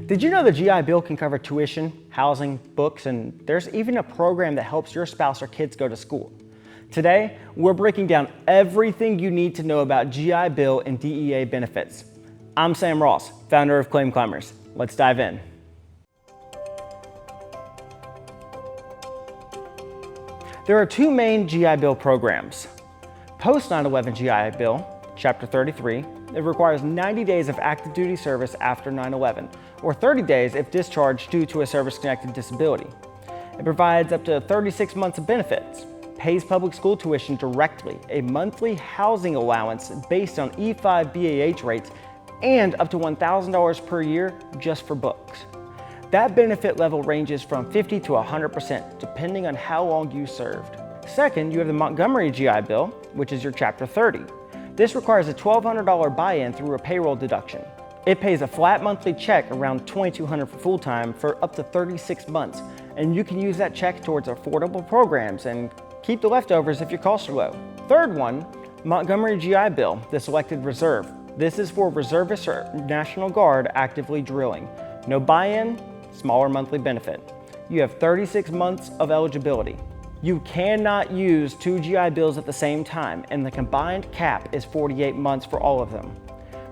Did you know the GI Bill can cover tuition, housing, books, and there's even a program that helps your spouse or kids go to school? Today, we're breaking down everything you need to know about GI Bill and DEA benefits. I'm Sam Ross, founder of Claim Climbers. Let's dive in. There are two main GI Bill programs. Post 9/11 GI Bill, Chapter 33, it requires 90 days of active duty service after 9/11, or 30 days if discharged due to a service-connected disability. It provides up to 36 months of benefits, pays public school tuition directly, a monthly housing allowance based on E5 BAH rates, and up to $1,000 per year just for books. That benefit level ranges from 50 to 100% depending on how long you served. Second, you have the Montgomery GI Bill, which is your Chapter 30. This requires a $1,200 buy-in through a payroll deduction. It pays a flat monthly check around $2,200 for full-time for up to 36 months, and you can use that check towards affordable programs and keep the leftovers if your costs are low. Third one, Montgomery GI Bill, the Selected Reserve. This is for reservists or National Guard actively drilling. No buy-in, smaller monthly benefit. You have 36 months of eligibility. You cannot use two GI Bills at the same time, and the combined cap is 48 months for all of them.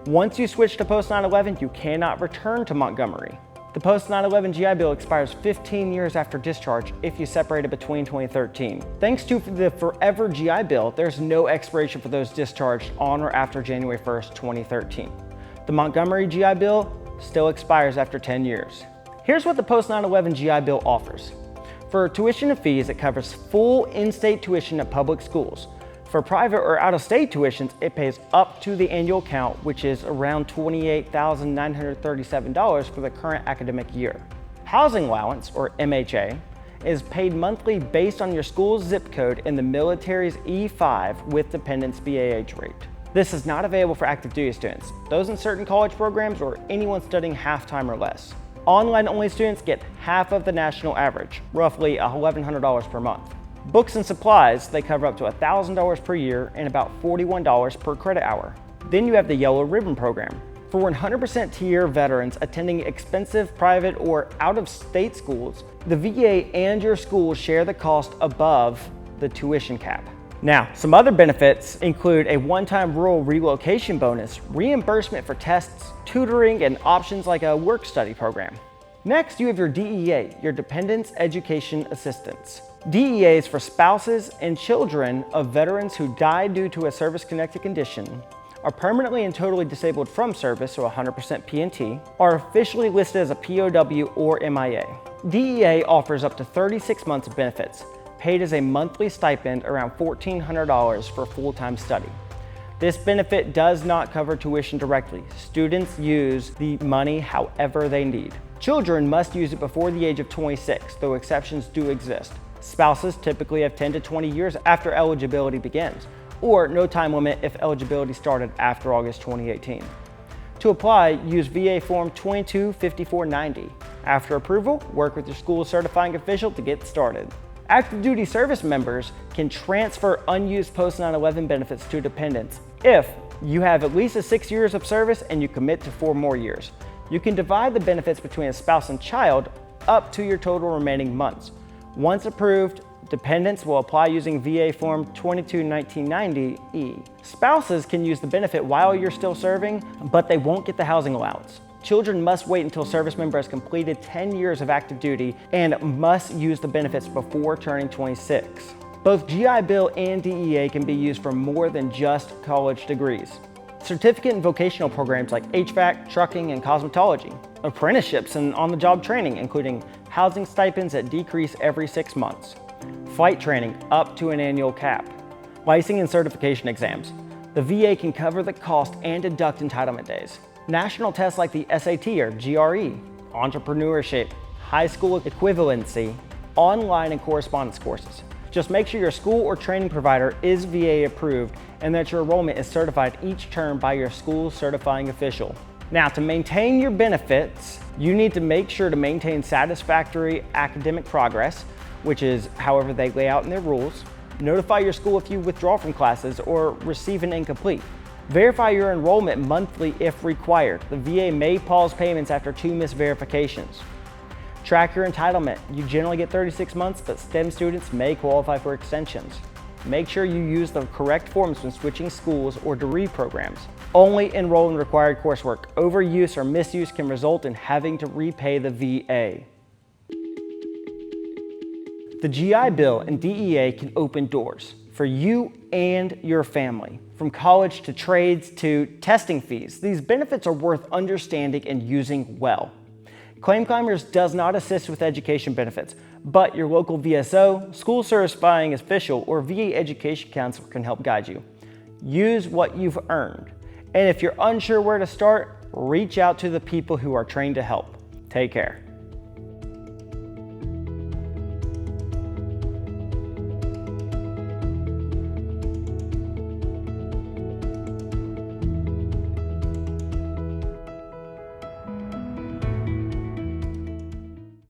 Once you switch to post 9/11, you cannot return to Montgomery. The post 9/11 GI Bill expires 15 years after discharge if you separated between 2013. Thanks to the Forever GI Bill, there's no expiration for those discharged on or after January 1st, 2013. The Montgomery GI Bill still expires after 10 years. Here's what the post 9/11 GI Bill offers. For tuition and fees, it covers full in-state tuition at public schools. For private or out-of-state tuitions, it pays up to the annual count, which is around $28,937 for the current academic year. Housing allowance, or MHA, is paid monthly based on your school's zip code and the military's E5 with dependents BAH rate. This is not available for active duty students, those in certain college programs, or anyone studying half-time or less. Online-only students get half of the national average, roughly $1,100 per month. Books and supplies, they cover up to $1,000 per year and about $41 per credit hour. Then you have the Yellow Ribbon Program. For 100% tier veterans attending expensive private or out-of-state schools, the VA and your school share the cost above the tuition cap. Now, some other benefits include a one-time rural relocation bonus, reimbursement for tests, tutoring, and options like a work-study program. Next, you have your DEA, your Dependents Education Assistance. DEA is for spouses and children of veterans who died due to a service-connected condition, are permanently and totally disabled from service, so 100% P&T, are officially listed as a POW or MIA. DEA offers up to 36 months of benefits, paid as a monthly stipend around $1,400 for full-time study. This benefit does not cover tuition directly. Students use the money however they need. Children must use it before the age of 26, though exceptions do exist. Spouses typically have 10 to 20 years after eligibility begins, or no time limit if eligibility started after August 2018. To apply, use VA Form 225490. After approval, work with your school's certifying official to get started. Active duty service members can transfer unused post 9/11 benefits to dependents if you have at least 6 years of service and you commit to 4 more years. You can divide the benefits between a spouse and child up to your total remaining months. Once approved, dependents will apply using VA Form 221990E. Spouses can use the benefit while you're still serving, but they won't get the housing allowance. Children must wait until a service member has completed 10 years of active duty and must use the benefits before turning 26. Both GI Bill and DEA can be used for more than just college degrees. Certificate and vocational programs like HVAC, trucking, and cosmetology. Apprenticeships and on-the-job training, including housing stipends that decrease every 6 months. Flight training up to an annual cap. Licensing and certification exams. The VA can cover the cost and deduct entitlement days. National tests like the SAT or GRE, entrepreneurship, high school equivalency, online and correspondence courses. Just make sure your school or training provider is VA approved and that your enrollment is certified each term by your school certifying official. Now, to maintain your benefits, you need to make sure to maintain satisfactory academic progress, which is however they lay out in their rules. Notify your school if you withdraw from classes or receive an incomplete. Verify your enrollment monthly if required. The VA may pause payments after 2 missed verifications. Track your entitlement. You generally get 36 months, but STEM students may qualify for extensions. Make sure you use the correct forms when switching schools or degree programs. Only enroll in required coursework. Overuse or misuse can result in having to repay the VA. The GI Bill and DEA can open doors for you and your family. From college to trades to testing fees, these benefits are worth understanding and using well. Claim Climbers does not assist with education benefits, but your local VSO, school certifying official, or VA education counselor can help guide you. Use what you've earned. And if you're unsure where to start, reach out to the people who are trained to help. Take care.